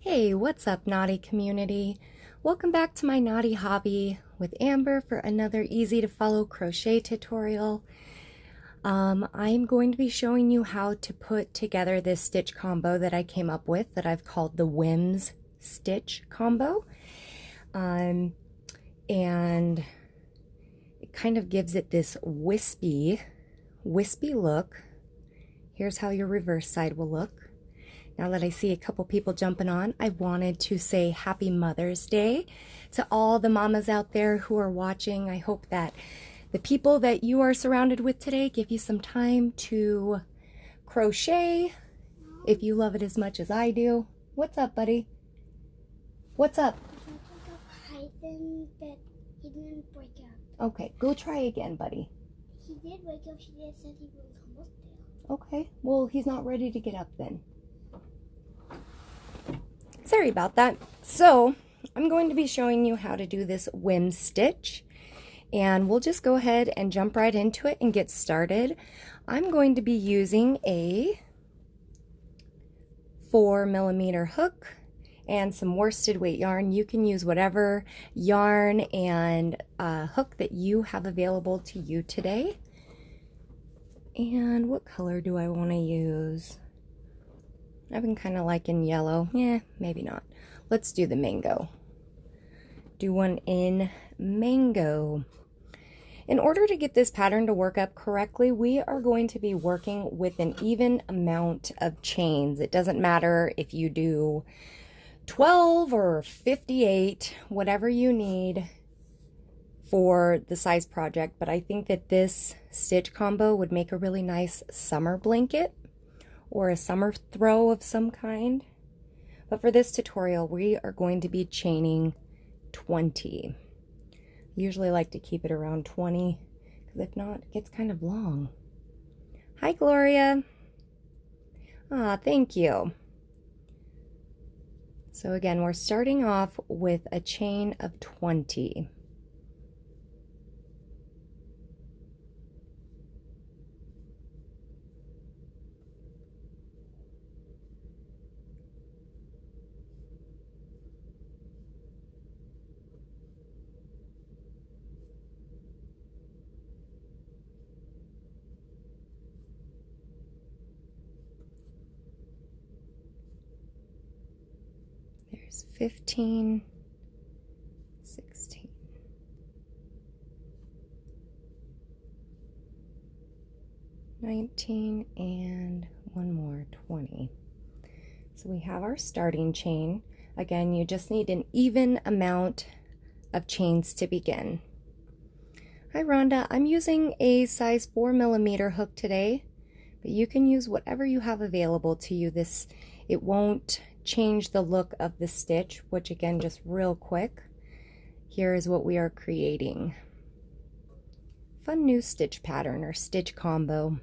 Hey, what's up, naughty community? Welcome back to my naughty hobby with Amber for another easy to follow crochet tutorial. I'm going to be showing you how to put together this stitch combo that I came up with that I've called the Whims stitch combo. And it kind of gives it this wispy look. Here's how your reverse side will look. Now that I see a couple people jumping on, I wanted to say Happy Mother's Day to all the mamas out there who are watching. I hope that the people that you are surrounded with today give you some time to crochet if you love it as much as I do. What's up, buddy? What's up? Python, but he didn't wake up. Okay, go try again, buddy. He did wake up. She just said he would come up there. Okay, well, he's not ready to get up then. Sorry about that. So I'm going to be showing you how to do this Whims stitch, and we'll just go ahead and jump right into it and get started. I'm going to be using a 4mm hook and some worsted weight yarn. You can use whatever yarn and hook that you have available to you today. And what color do I want to use? I've been kind of liking yellow. Yeah, maybe not. Let's do the mango. Do one in mango. In order to get this pattern to work up correctly, we are going to be working with an even amount of chains. It doesn't matter if you do 12 or 58, whatever you need for the size project, but I think that this stitch combo would make a really nice summer blanket or a summer throw of some kind. But for this tutorial, we are going to be chaining 20. I usually like to keep it around 20, because if not, it gets kind of long. Hi, Gloria. Ah, thank you. So again, we're starting off with a chain of 20. There's 15, 16, 19, and one more, 20. So we have our starting chain. Again, you just need an even amount of chains to begin. Hi, Rhonda. I'm using a size 4mm hook today, but you can use whatever you have available to you. It won't change the look of the stitch, which again, just real quick, here is what we are creating. Fun new stitch pattern or stitch combo.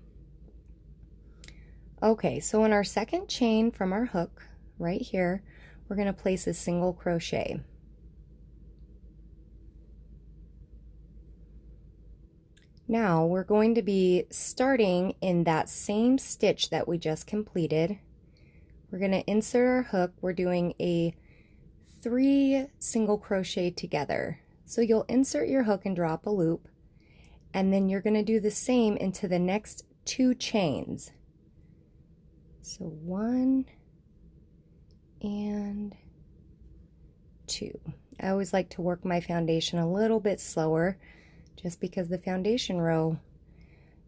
Okay, so in our second chain from our hook right here, we're going to place a single crochet. Now we're going to be starting in that same stitch that we just completed. We're going to insert our hook. We're doing a 3 single crochet together. So you'll insert your hook and drop a loop, and then you're going to do the same into the next 2 chains. So 1 and 2. I always like to work my foundation a little bit slower, just because the foundation row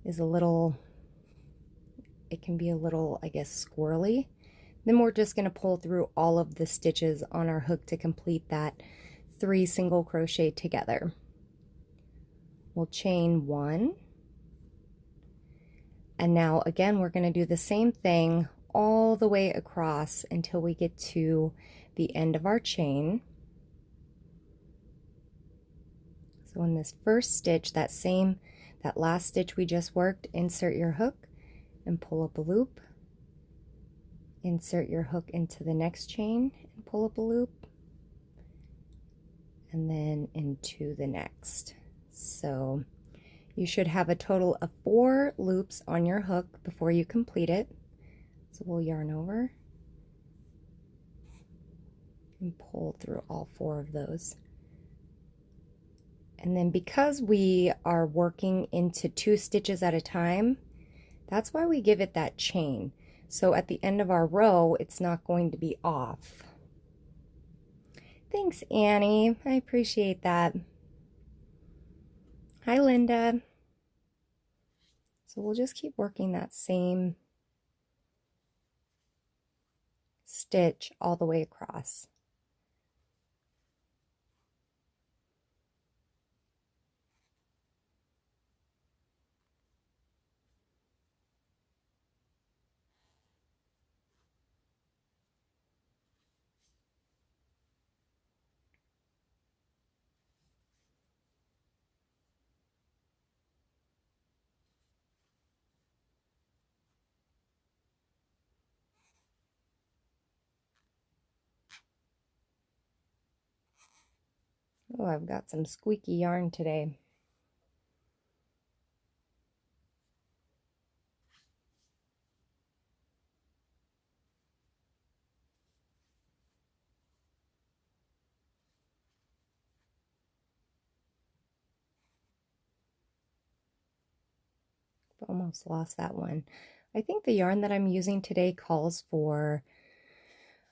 is it can be a little, I guess, squirrely. Then we're just going to pull through all of the stitches on our hook to complete that 3 single crochet together. We'll chain 1. And now again, we're going to do the same thing all the way across until we get to the end of our chain. So in this first stitch, that last stitch we just worked, insert your hook and pull up a loop. Insert your hook into the next chain and pull up a loop, and then into the next. So you should have a total of 4 loops on your hook before you complete it. So we'll yarn over and pull through all 4 of those. And then because we are working into 2 stitches at a time, that's why we give it that chain. So at the end of our row, it's not going to be off. Thanks, Annie. I appreciate that. Hi, Linda. So we'll just keep working that same stitch all the way across. Oh, I've got some squeaky yarn today. Almost lost that one. I think the yarn that I'm using today calls for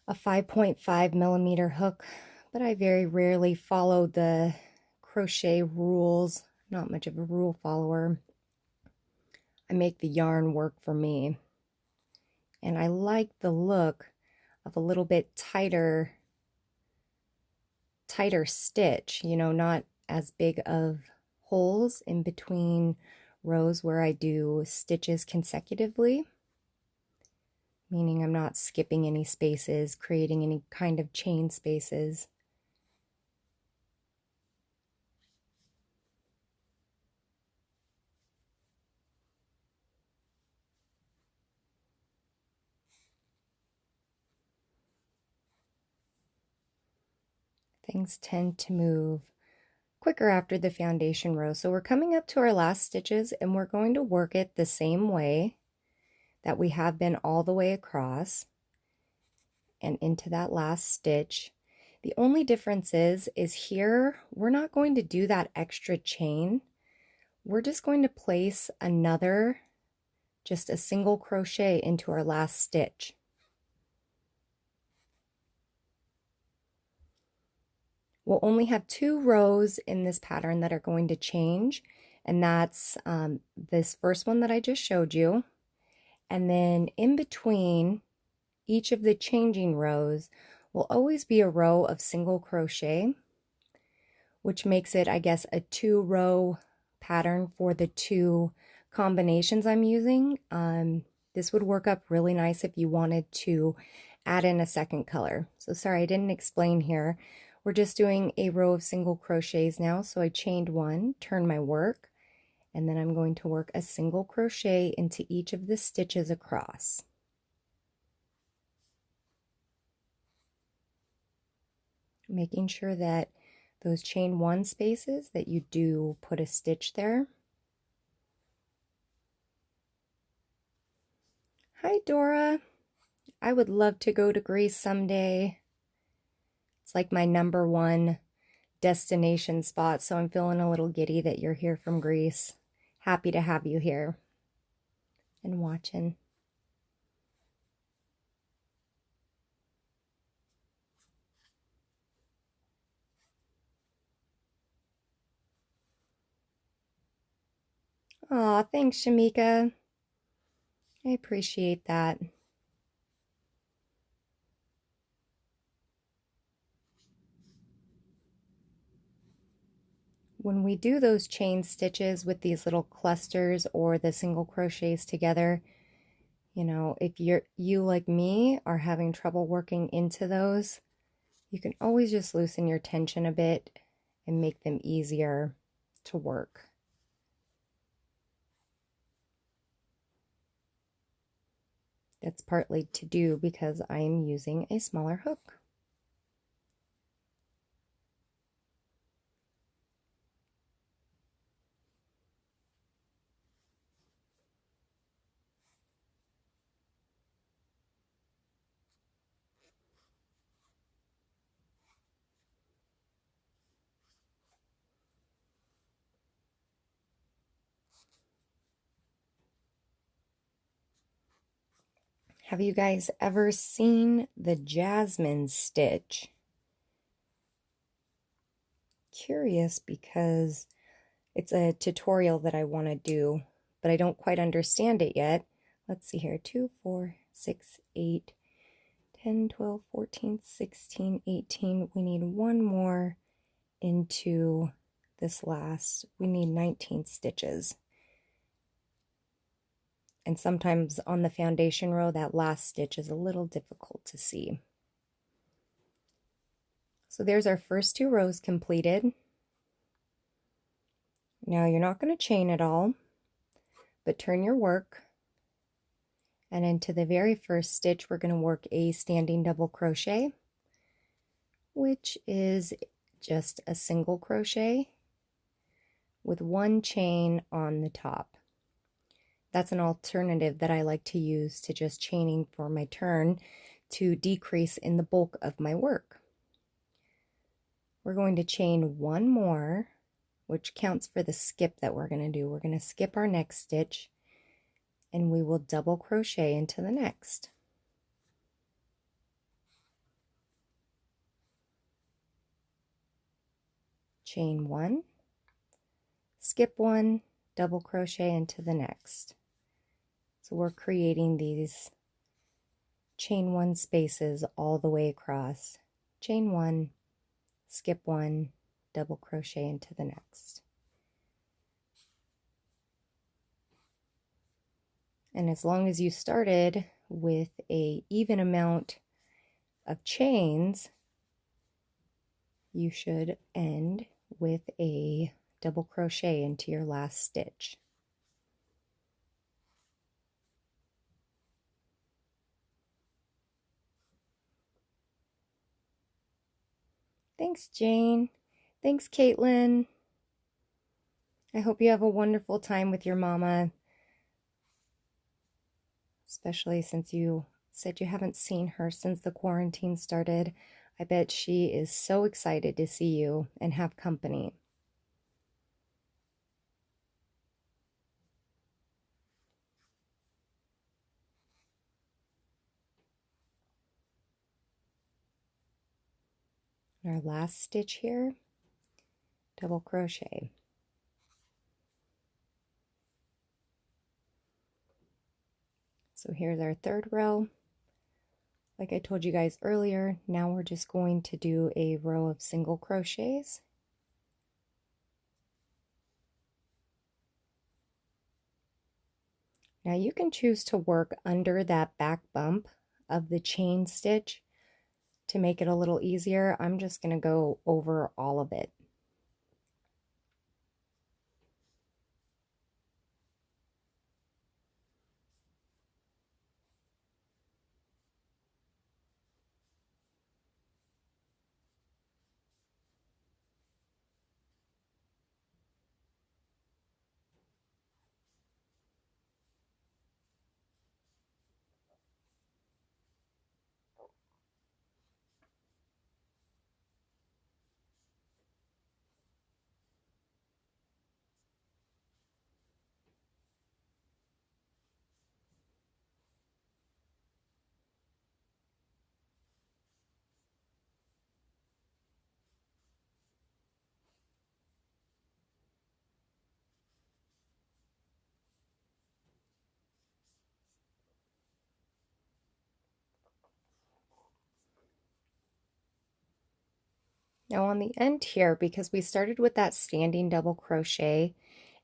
a 5.5 millimeter hook, but I very rarely follow the crochet rules. Not much of a rule follower. I make the yarn work for me. And I like the look of a little bit tighter stitch, you know, not as big of holes in between rows where I do stitches consecutively, meaning I'm not skipping any spaces, creating any kind of chain spaces. Things tend to move quicker after the foundation row. So we're coming up to our last stitches and we're going to work it the same way that we have been all the way across and into that last stitch. The only difference is here we're not going to do that extra chain. We're just going to place another, just a single crochet into our last stitch. We'll only have 2 rows in this pattern that are going to change, and that's this first one that I just showed you. And then in between each of the changing rows will always be a row of single crochet, which makes it, I guess, a 2-row pattern for the 2 combinations I'm using. This would work up really nice if you wanted to add in a second color. So sorry, I didn't explain here. We're just doing a row of single crochets now. So I chained 1, turned my work, and then I'm going to work a single crochet into each of the stitches across. Making sure that those chain 1 spaces that you do put a stitch there. Hi, Dora. I would love to go to Greece someday. It's like my #1 destination spot, so I'm feeling a little giddy that you're here from Greece. Happy to have you here and watching. Aw, thanks, Shamika. I appreciate that. When we do those chain stitches with these little clusters or the single crochets together, you know, if you like me are having trouble working into those, you can always just loosen your tension a bit and make them easier to work. That's partly to do because I am using a smaller hook. Have you guys ever seen the jasmine stitch? Curious because it's a tutorial that I want to do, but I don't quite understand it yet. Let's see here. 2, 4, 6, 8, 10, 12, 14, 16, 18. We need one more into this last. We need 19 stitches. And sometimes on the foundation row, that last stitch is a little difficult to see. So there's our first 2 rows completed. Now you're not going to chain it all, but turn your work, and into the very first stitch we're going to work a standing double crochet, which is just a single crochet with 1 chain on the top. That's an alternative that I like to use to just chaining for my turn to decrease in the bulk of my work. We're going to chain 1 more, which counts for the skip that we're going to do. We're going to skip our next stitch and we will double crochet into the next. Chain 1, skip 1, double crochet into the next. So we're creating these chain 1 spaces all the way across. Chain 1, skip 1, double crochet into the next. And as long as you started with an even amount of chains, you should end with a double crochet into your last stitch. Thanks, Jane. Thanks, Caitlin. I hope you have a wonderful time with your mama, especially since you said you haven't seen her since the quarantine started. I bet she is so excited to see you and have company. Our last stitch here, double crochet. So here's our 3rd row. Like I told you guys earlier, now we're just going to do a row of single crochets. Now you can choose to work under that back bump of the chain stitch to make it a little easier. I'm just going to go over all of it. Now on the end here, because we started with that standing double crochet,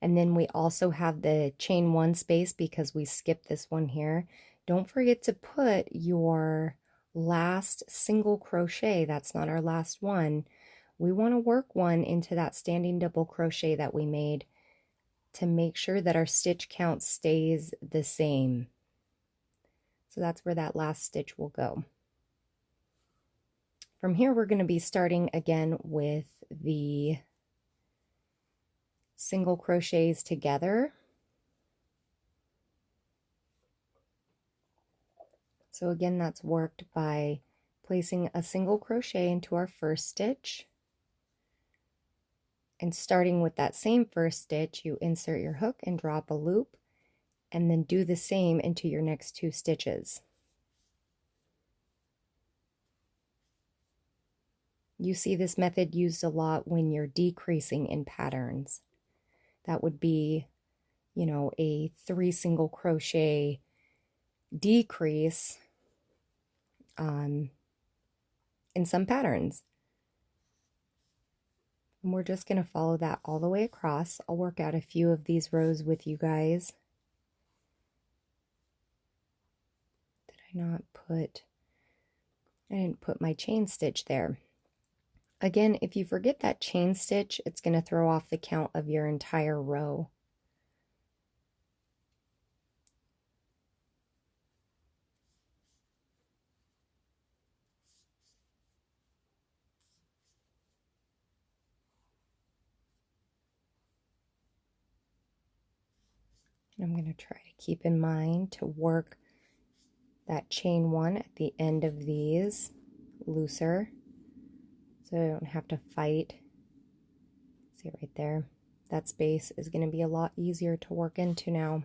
and then we also have the chain 1 space because we skipped this one here, don't forget to put your last single crochet. That's not our last one. We want to work one into that standing double crochet that we made to make sure that our stitch count stays the same. So that's where that last stitch will go. From here, we're going to be starting again with the single crochets together. So again, that's worked by placing a single crochet into our first stitch. And starting with that same first stitch, you insert your hook and drop a loop, and then do the same into your next 2 stitches. You see this method used a lot when you're decreasing in patterns. That would be, you know, a 3 single crochet decrease in some patterns. And we're just going to follow that all the way across. I'll work out a few of these rows with you guys. Did I not put, I didn't put my chain stitch there. Again, if you forget that chain stitch, it's going to throw off the count of your entire row. I'm going to try to keep in mind to work that chain 1 at the end of these looser, so I don't have to fight. See right there? That space is going to be a lot easier to work into now.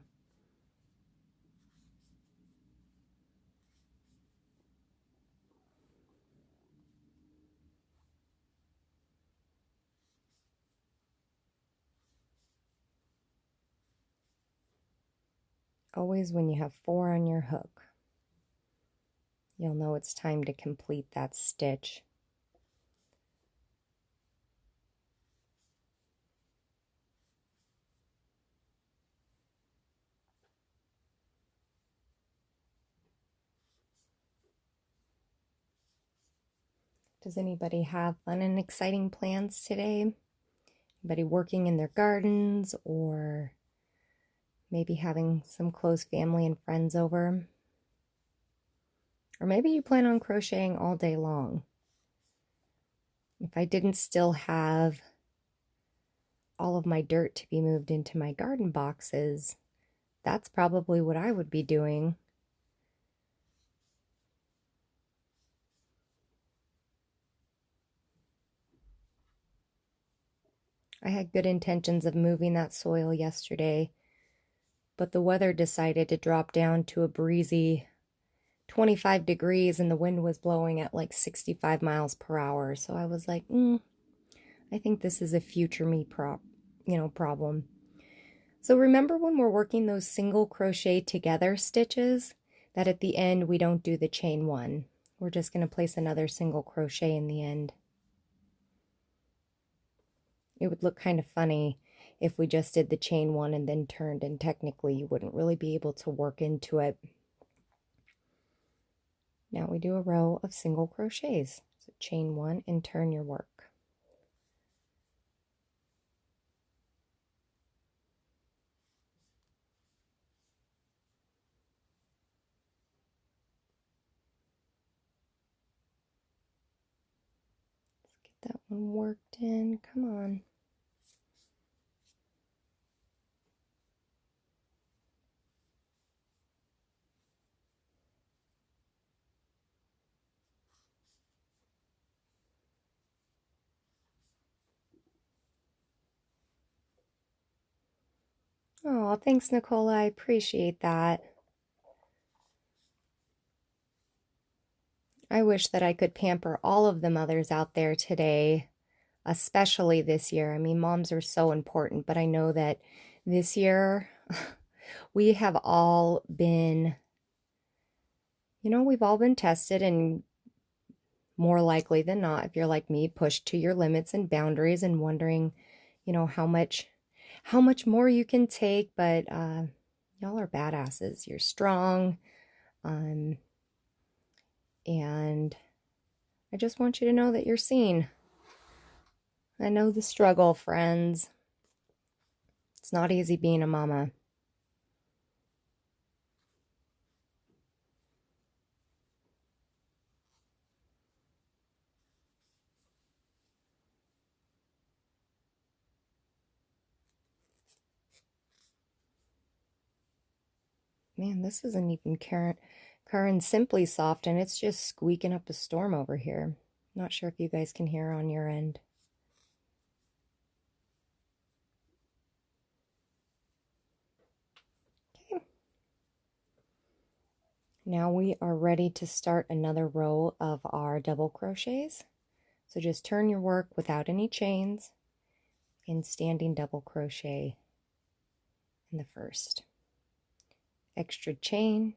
Always when you have 4 on your hook, you'll know it's time to complete that stitch. Does anybody have fun and exciting plans today? Anybody working in their gardens, or maybe having some close family and friends over? Or maybe you plan on crocheting all day long. If I didn't still have all of my dirt to be moved into my garden boxes, that's probably what I would be doing. I had good intentions of moving that soil yesterday, but the weather decided to drop down to a breezy 25 degrees and the wind was blowing at like 65 miles per hour. So I was like, I think this is a future me problem. So remember when we're working those single crochet together stitches, that at the end we don't do the chain 1. We're just going to place another single crochet in the end. It would look kind of funny if we just did the chain 1 and then turned, and technically you wouldn't really be able to work into it. Now we do a row of single crochets. So chain 1 and turn your work. Let's get that one worked in. Come on. Oh, thanks, Nicola. I appreciate that. I wish that I could pamper all of the mothers out there today, especially this year. I mean, moms are so important, but I know that this year we have all been, we've all been tested, and more likely than not, if you're like me, pushed to your limits and boundaries and wondering, how much more you can take. But y'all are badasses. You're strong. And I just want you to know that you're seen. I know the struggle, friends. It's not easy being a mama. Man, this isn't even Karen Simply Soft, and it's just squeaking up a storm over here. Not sure if you guys can hear on your end. Okay. Now we are ready to start another row of our double crochets. So just turn your work without any chains and standing double crochet in the first. Extra chain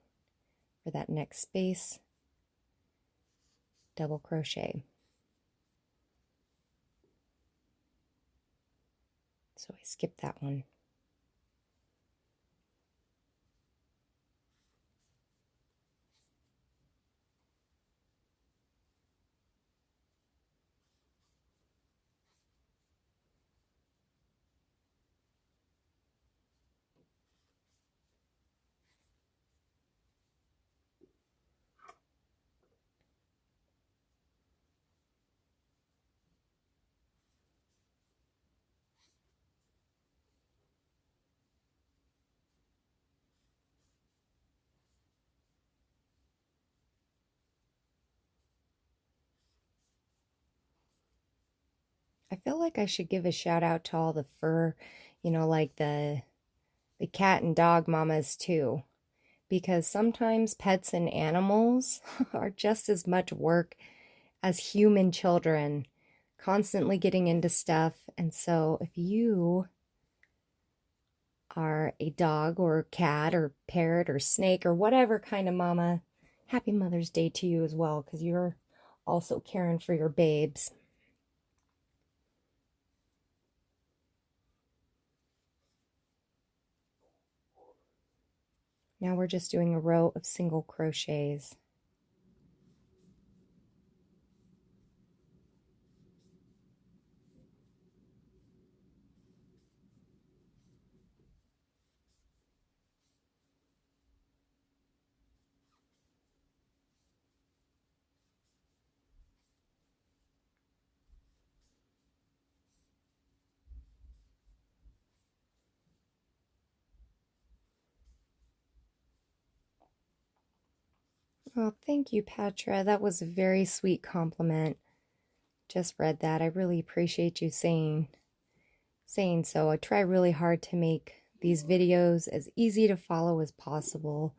for that next space, double crochet. So I skipped that one. I feel like I should give a shout out to all the fur, like the cat and dog mamas too, because sometimes pets and animals are just as much work as human children, constantly getting into stuff. And so if you are a dog or cat or parrot or snake or whatever kind of mama, happy Mother's Day to you as well, because you're also caring for your babes. Now we're just doing a row of single crochets. Oh, thank you, Petra. That was a very sweet compliment. Just read that. I really appreciate you saying so. I try really hard to make these videos as easy to follow as possible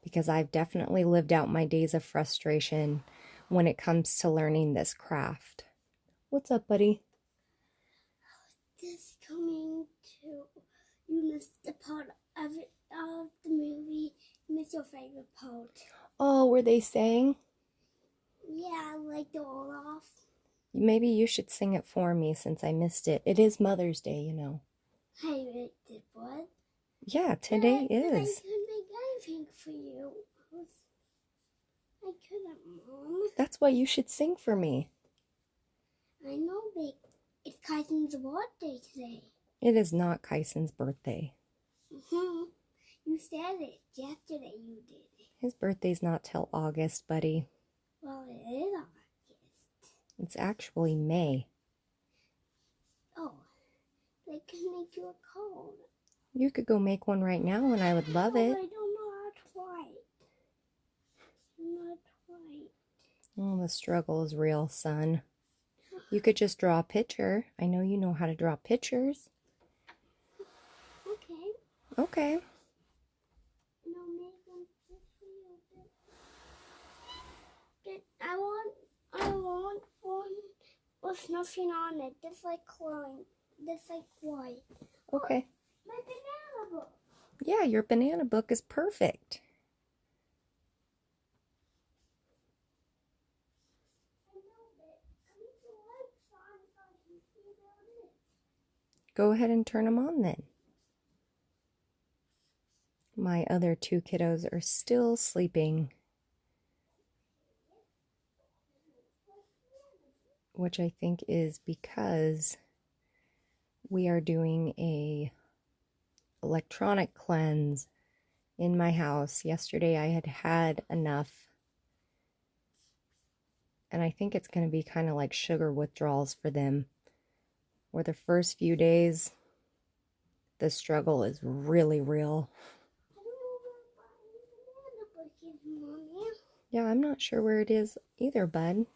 because I've definitely lived out my days of frustration when it comes to learning this craft. What's up, buddy? Just coming to, you missed the part of the movie. You missed your favorite part. Oh, were they saying? Yeah, like the Olaf. Maybe you should sing it for me since I missed it. It is Mother's Day, you know. I did what? Yeah, today But I is. couldn't make anything for you. I couldn't, Mom. That's why you should sing for me. I know, but it's Kaisen's birthday today. It is not Kyson's birthday. You said it yesterday. You did. His birthday's not till August, buddy. Well, it is August. It's actually May. Oh, they can make you a cone. You could go make one right now and I would love it. I don't know how to write. Not right. Oh, the struggle is real, son. You could just draw a picture. I know you know how to draw pictures. Okay. Okay. No, make one just for you. But I want one with nothing on it, just like white. Okay. My banana book. Yeah, your banana book is perfect. Go ahead and turn them on then. My other two kiddos are still sleeping, which I think is because we are doing a electronic cleanse in my house. Yesterday I had enough, and I think it's going to be kind of like sugar withdrawals for them, where the first few days the struggle is really real. Yeah, I'm not sure where it is either, bud.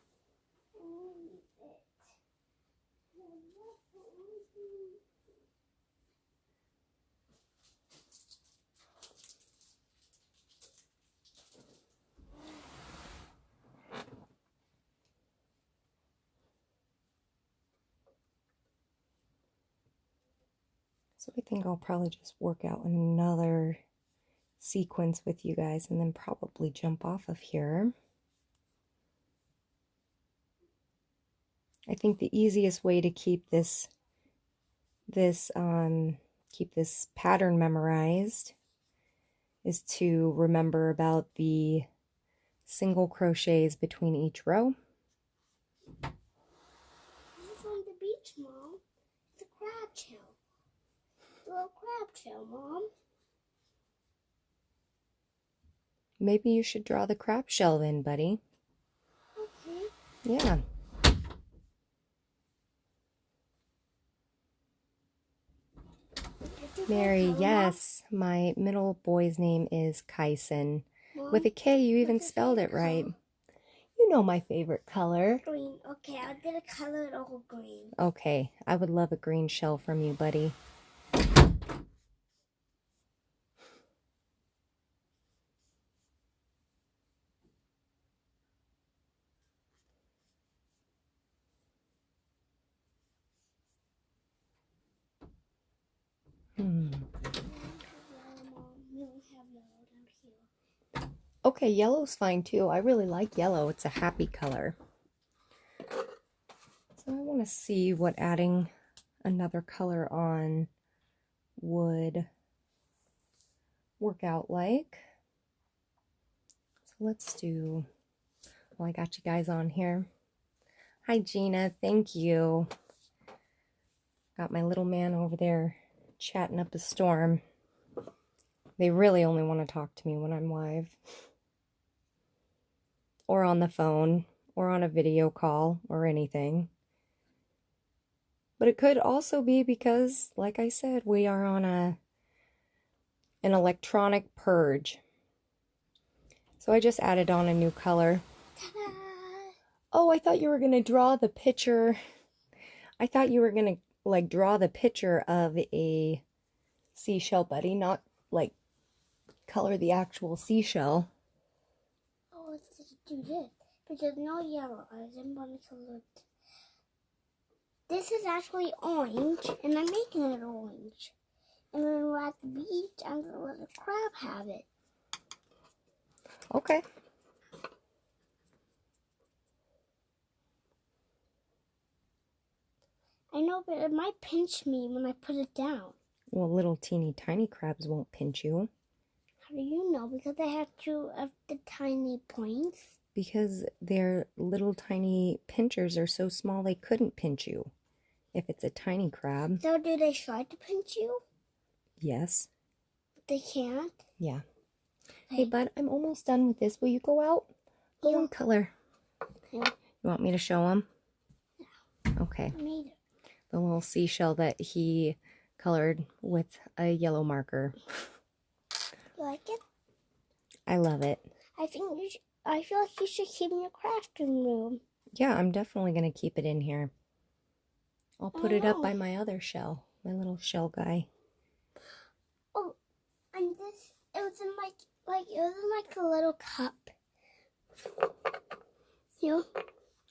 So I think I'll probably just work out another sequence with you guys and then probably jump off of here. I think the easiest way to keep this pattern memorized is to remember about the single crochets between each row. This is on the beach, Mom. It's a crab shell. A little crab shell, Mom. Maybe you should draw the crab shell in, buddy. Okay. Yeah. Mary, yes. My middle boy's name is Kyson. Mom, with a K, you even spelled it right. You know my favorite color. Green. Okay, I'm gonna color it all green. Okay, I would love a green shell from you, buddy. Okay, yellow's fine too. I really like yellow. It's a happy color. So I want to see what adding another color on would work out like. So let's do, well, I got you guys on here. Hi, Gina. Thank you. Got my little man over there chatting up a storm. They really only want to talk to me when I'm live. Or on the phone, or on a video call, or anything. But it could also be because, like I said, we are on an electronic purge. So I just added on a new color. Ta-da! Oh, I thought you were going to draw the picture. I thought you were going to, like, draw the picture of a seashell, buddy, not, like, color the actual seashell. Oh, let's just do this. But there's no yellow. I didn't want to color it. This is actually orange, and I'm making it orange. And when we're at the beach, I'm going to let the crab have it. Okay. I know, but it might pinch me when I put it down. Well, little teeny tiny crabs won't pinch you. How do you know? Because they have two of the tiny points. Because their little tiny pinchers are so small they couldn't pinch you if it's a tiny crab. So do they try to pinch you? Yes. They can't? Yeah. Okay. Hey, bud, I'm almost done with this. Will you go out? Go and color. Yeah. You want me to show him? Yeah. Okay. I made it. The little seashell that he colored with a yellow marker. You like it? I love it. I feel like you should keep in your crafting room. Yeah, I'm definitely going to keep it in here. I'll put it up by my other shell, my little shell guy. Oh, and this, it was in like a little cup. You?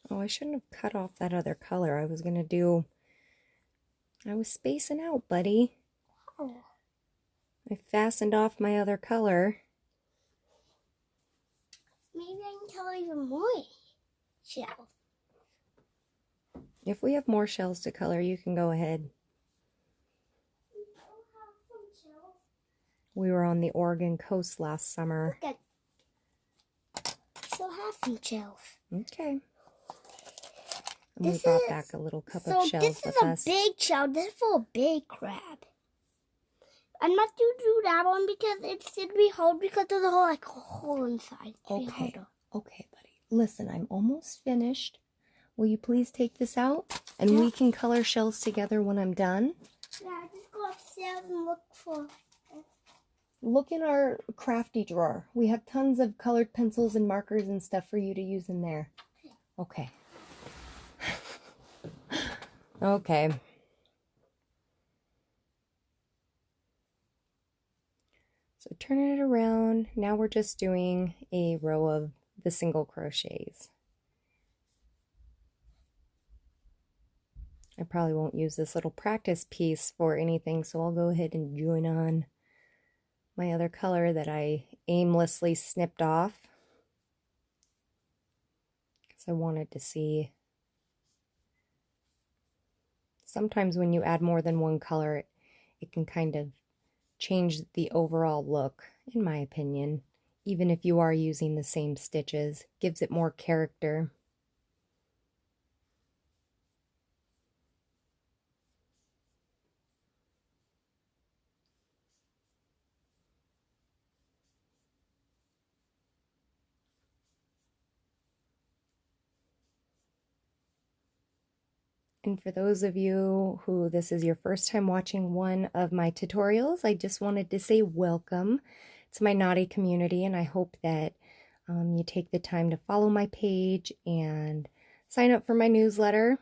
Oh, I shouldn't have cut off that other color. I was spacing out, buddy. Oh. I fastened off my other color. Maybe I can color even more shells. If we have more shells to color, you can go ahead. We were on the Oregon coast last summer. Look at, I still have some shells. Okay. And we brought back a little cup of shells with us. This is a big shell. This is for a big crab. I'm not going to do that one because it's going to be hard because there's a hole inside. Okay. Okay, buddy. Listen, I'm almost finished. Will you please take this out? And we can color shells together when I'm done. Yeah, just go upstairs and look for it. Look in our crafty drawer. We have tons of colored pencils and markers and stuff for you to use in there. Okay. Okay. So turning it around, now we're just doing a row of the single crochets. I probably won't use this little practice piece for anything, so I'll go ahead and join on my other color that I aimlessly snipped off because I wanted to see. Sometimes when you add more than one color, it can kind of change the overall look, in my opinion. Even if you are using the same stitches, gives it more character. And for those of you who this is your first time watching one of my tutorials, I just wanted to say welcome to my naughty community, and I hope that you take the time to follow my page and sign up for my newsletter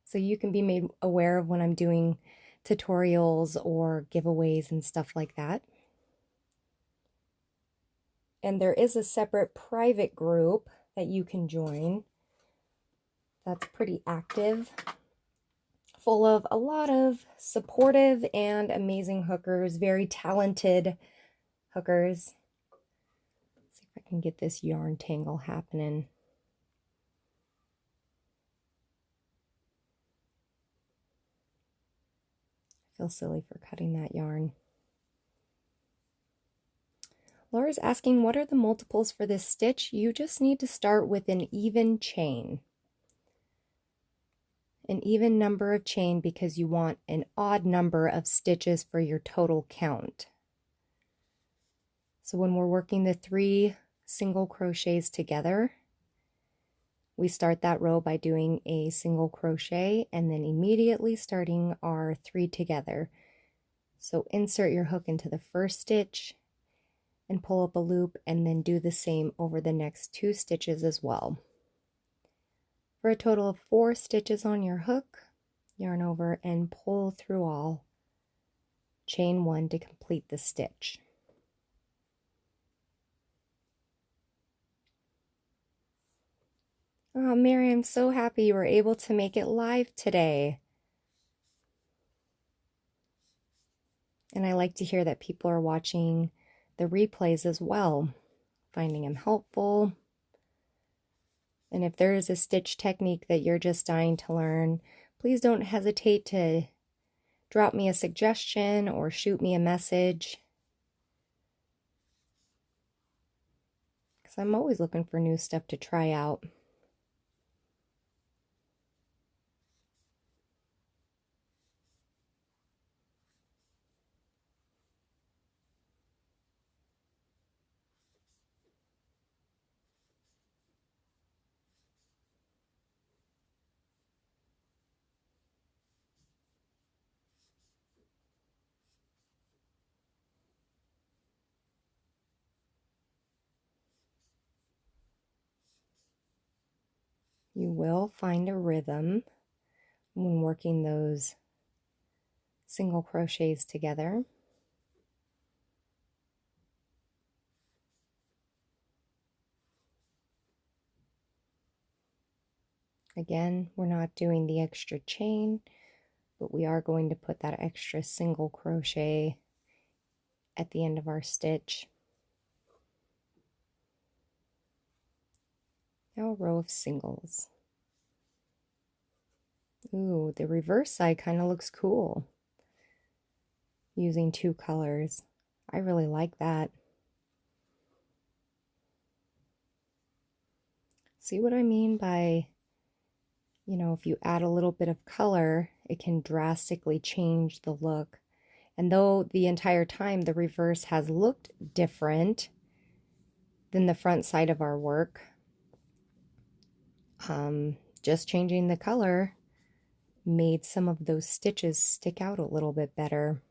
so you can be made aware of when I'm doing tutorials or giveaways and stuff like that. And there is a separate private group that you can join that's pretty active, full of a lot of supportive and amazing hookers, very talented hookers. Let's see if I can get this yarn tangle happening. I feel silly for cutting that yarn. Laura's asking, what are the multiples for this stitch? You just need to start with an even chain. An even number of chain because you want an odd number of stitches for your total count. So when we're working the 3 single crochets together, we start that row by doing a single crochet and then immediately starting our 3 together. So insert your hook into the first stitch and pull up a loop, and then do the same over the next 2 stitches as well. For a total of 4 stitches on your hook, yarn over and pull through all, chain 1 to complete the stitch. Oh, Mary, I'm so happy you were able to make it live today. And I like to hear that people are watching the replays as well, finding them helpful. And if there is a stitch technique that you're just dying to learn, please don't hesitate to drop me a suggestion or shoot me a message, because I'm always looking for new stuff to try out. You will find a rhythm when working those single crochets together. Again, we're not doing the extra chain, but we are going to put that extra single crochet at the end of our stitch. Now a row of singles. Ooh, the reverse side kind of looks cool, using 2 colors. I really like that. See what I mean by, if you add a little bit of color, it can drastically change the look. And though the entire time the reverse has looked different than the front side of our work, just changing the color made some of those stitches stick out a little bit better.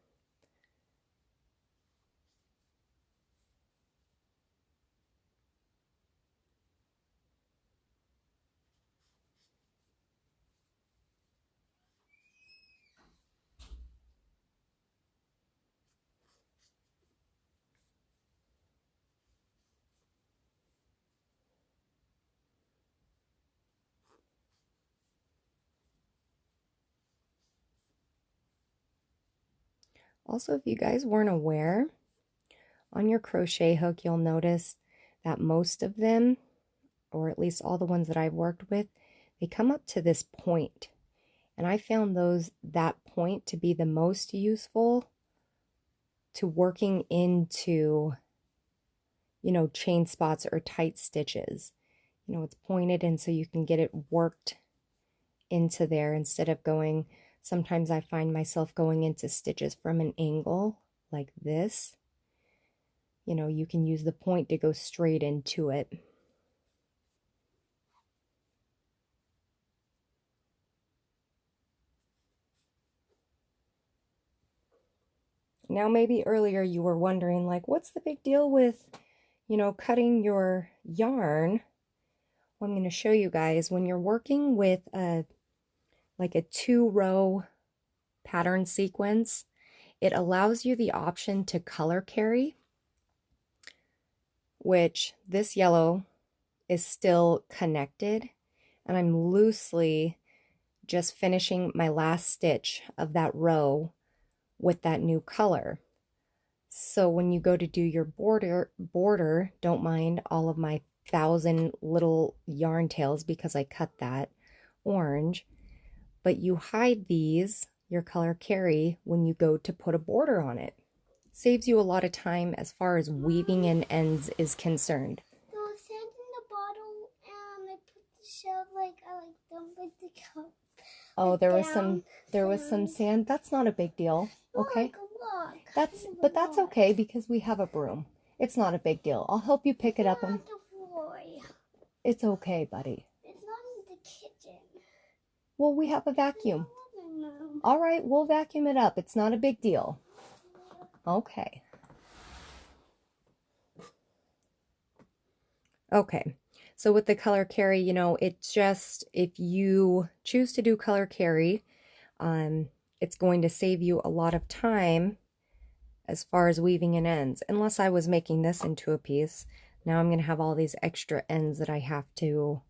Also, if you guys weren't aware, on your crochet hook, you'll notice that most of them, or at least all the ones that I've worked with, they come up to this point. And I found that point to be the most useful to working into, chain spots or tight stitches. It's pointed and so you can get it worked into there instead of going, sometimes I find myself going into stitches from an angle like this. You can use the point to go straight into it. Now, maybe earlier you were wondering, like, what's the big deal with, cutting your yarn? Well, I'm going to show you guys when you're working with like a 2-row pattern sequence, it allows you the option to color carry, which this yellow is still connected, and I'm loosely just finishing my last stitch of that row with that new color. So when you go to do your border, don't mind all of my 1,000 little yarn tails because I cut that orange, but you hide these, your color carry, when you go to put a border on it. Saves you a lot of time as far as weaving in ends is concerned. There was sand in the bottle, and I put the shell I dumped the cup. Oh, there was some sand. That's not a big deal. Okay. But that's okay because we have a broom. It's not a big deal. I'll help you pick it up. It's okay, buddy. It's not in the kitchen. Well, we have a vacuum. All right, we'll vacuum it up. It's not a big deal. Okay. Okay. So with the color carry, it's just, if you choose to do color carry, it's going to save you a lot of time as far as weaving in ends. Unless I was making this into a piece, now I'm going to have all these extra ends that I have to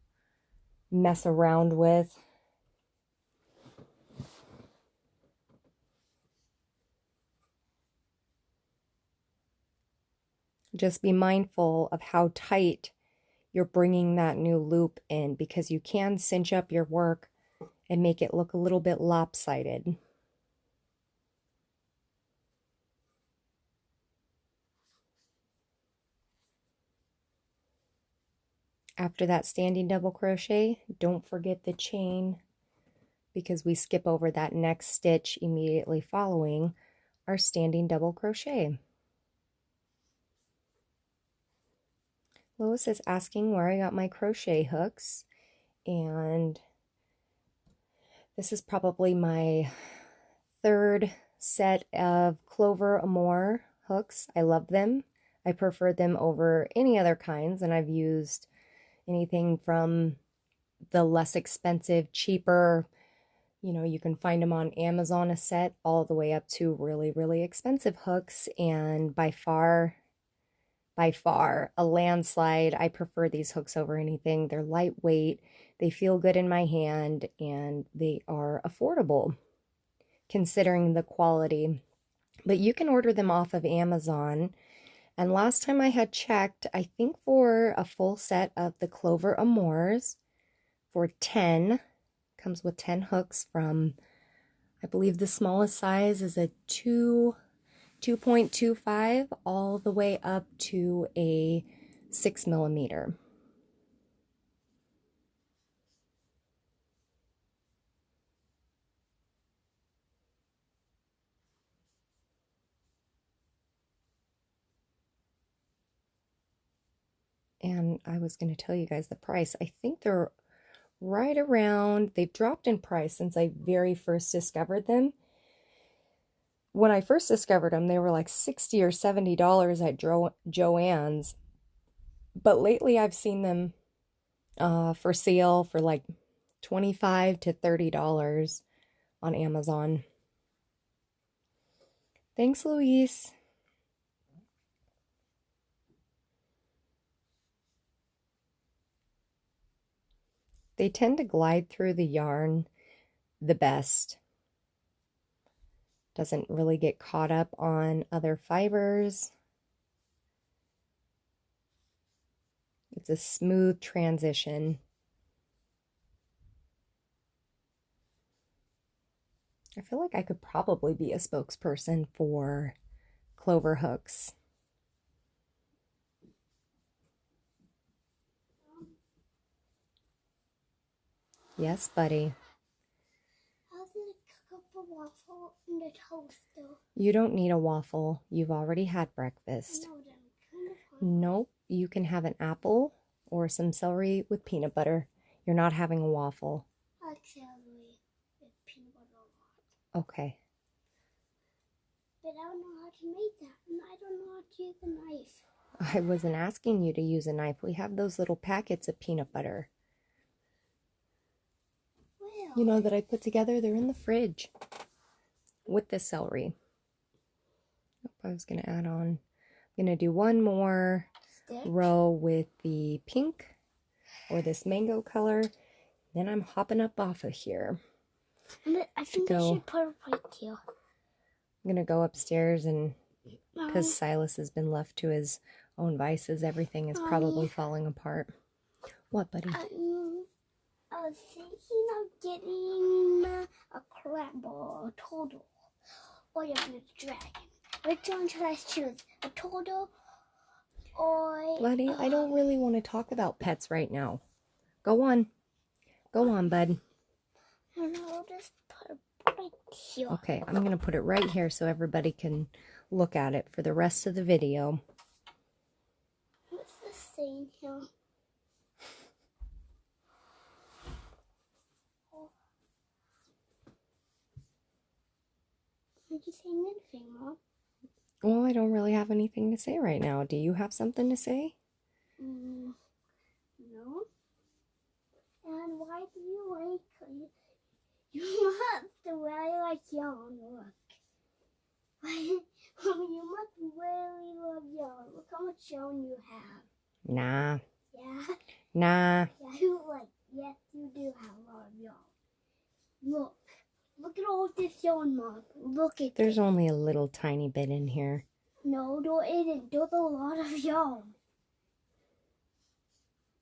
mess around with. Just be mindful of how tight you're bringing that new loop in, because you can cinch up your work and make it look a little bit lopsided. After that standing double crochet, don't forget the chain, because we skip over that next stitch immediately following our standing double crochet. Lois is asking where I got my crochet hooks, and this is probably my 3rd set of Clover Amour hooks. I love them. I prefer them over any other kinds, and I've used anything from the less expensive, cheaper, you can find them on Amazon a set, all the way up to really, really expensive hooks, and by far, a landslide, I prefer these hooks over anything. They're lightweight, they feel good in my hand, and they are affordable considering the quality. But you can order them off of Amazon. And last time I had checked, I think for a full set of the Clover Amours for 10, comes with 10 hooks from, I believe the smallest size is a 2.25 all the way up to a 6mm. And I was going to tell you guys the price. I think they're right around, they've dropped in price since I very first discovered them. When I first discovered them, they were like $60 or $70 at Joann's. But lately I've seen them for sale for like $25 to $30 on Amazon. Thanks, Luis. They tend to glide through the yarn the best. Doesn't really get caught up on other fibers. It's a smooth transition. I feel like I could probably be a spokesperson for clover hooks. Yes, buddy. I'll do a cup of waffle in the toaster. You don't need a waffle. You've already had breakfast. No, then kind of hungry. Nope. You can have an apple or some celery with peanut butter. You're not having a waffle. I like celery with peanut butter a lot. Okay. But I don't know how to make that, and I don't know how to use a knife. I wasn't asking you to use a knife. We have those little packets of peanut butter. Well, You know that I put together? They're in the fridge with the celery. I was going to add on. I'm going to do one more stick. row with the pink or this mango color. Then I'm hopping up off of here. And I think I should put it right here. I'm going to go upstairs and because Silas has been left to his own vices, everything is probably falling apart. What, buddy? I was thinking of getting a crab or a turtle or even a dragon. Which one should I choose? A turtle or... Buddy, I don't really want to talk about pets right now. Go on. Go on, bud. And I'll just put it right here. Okay, I'm going to put it right here so everybody can look at it for the rest of the video. What's this saying here? Are you saying anything, Mom? Well, I don't really have anything to say right now. Do you have something to say? No. And why do you like... You must really like yarn, look. You must really love yarn. Look how much yarn you have. Nah. Yeah? Nah. Yeah, yes, you do have a lot of yarn. Look. Look at all this yarn, Mom. Look at There's only a little tiny bit in here. No, there isn't. There's a lot of yarn.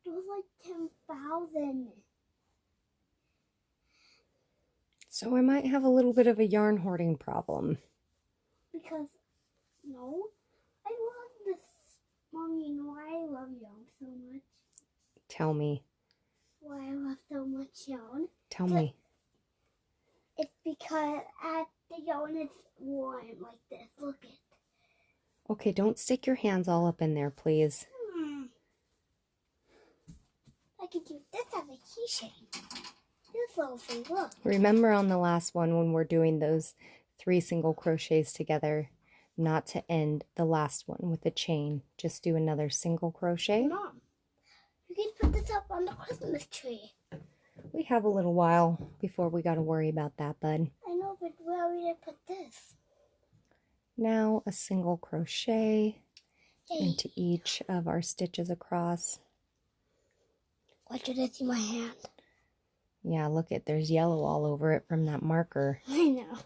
There's like 10,000. So I might have a little bit of a yarn hoarding problem. Because, no, I love this. Mom, you know why I love yarn so much? Tell me. Why I love so much yarn? Tell me. It's because the yarn is warm like this. Look it. Okay, don't stick your hands all up in there, please. I could use this as a keychain. This little thing, look. Remember on the last one when we're doing those 3 single crochets together, not to end the last one with a chain. Just do another single crochet. Mom, you can put this up on the Christmas tree. We have a little while before we got to worry about that, bud. I know, but where are we going to put this? Now a single crochet into each of our stitches across. Why did I see my hand? Yeah, look it. There's yellow all over it from that marker. I know.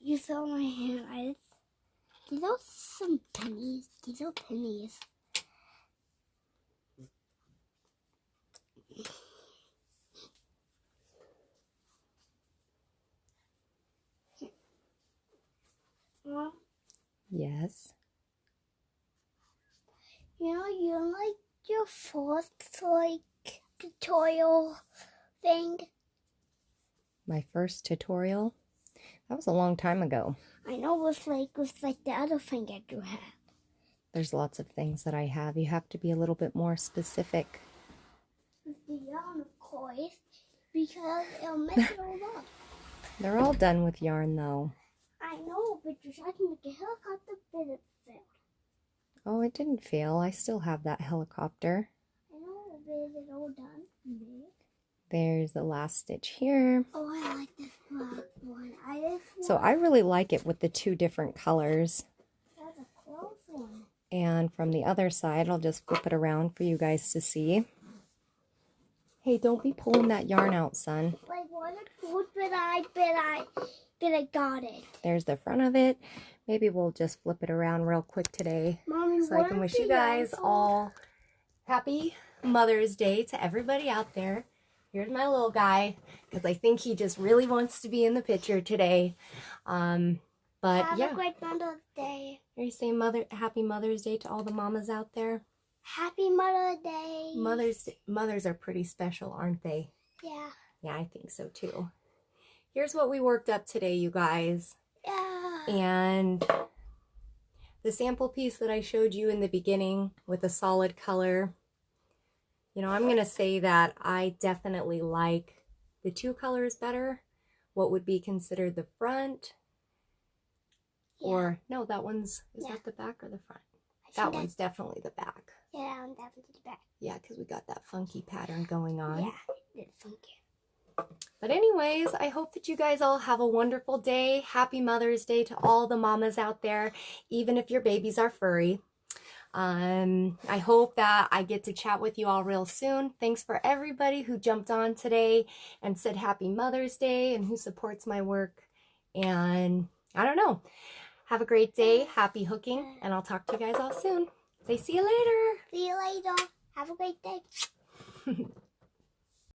You saw my hand. These are some pennies. These are pennies. Mom, Yes. you know, you like your first, tutorial thing? My first tutorial? That was a long time ago. I know with the other thing that you had. There's lots of things that I have. You have to be a little bit more specific. With the yarn, of course, because it'll mess it all up. They're all done with yarn, though. I know, but you're trying to make a helicopter, but it failed. Oh, it didn't fail. I still have that helicopter. I know, but it's all done. There's the last stitch here. Oh, I like this black one. So I really like it with the 2 different colors. That's a close one. And from the other side, I'll just flip it around for you guys to see. Hey, don't be pulling that yarn out, son. Like what a food, but I that I got it. There's the front of it. Maybe we'll just flip it around real quick today. Mommy, so I can wish you guys all happy Mother's Day to everybody out there. Here's my little guy, because I think he just really wants to be in the picture today. But have yeah. a great Mother's Day. Are you saying happy Mother's Day to all the mamas out there? Happy Mother's Day. Mothers are pretty special, aren't they? Yeah. Yeah, I think so too. Here's what we worked up today, you guys. Yeah. And the sample piece that I showed you in the beginning with a solid color, you know, I'm going to say that I definitely like the two colors better. What would be considered the front? Yeah. Or, no, that one's, is that the back or the front? That one's definitely the back. Yeah, I'm definitely the back. Yeah, because we got that funky pattern going on. Yeah, it's funky. But anyways, I hope that you guys all have a wonderful day. Happy Mother's Day to all the mamas out there, even if your babies are furry. I hope that I get to chat with you all real soon. Thanks for everybody who jumped on today and said Happy Mother's Day and who supports my work. And I don't know. Have a great day. Happy hooking. And I'll talk to you guys all soon. Say see you later. See you later. Have a great day.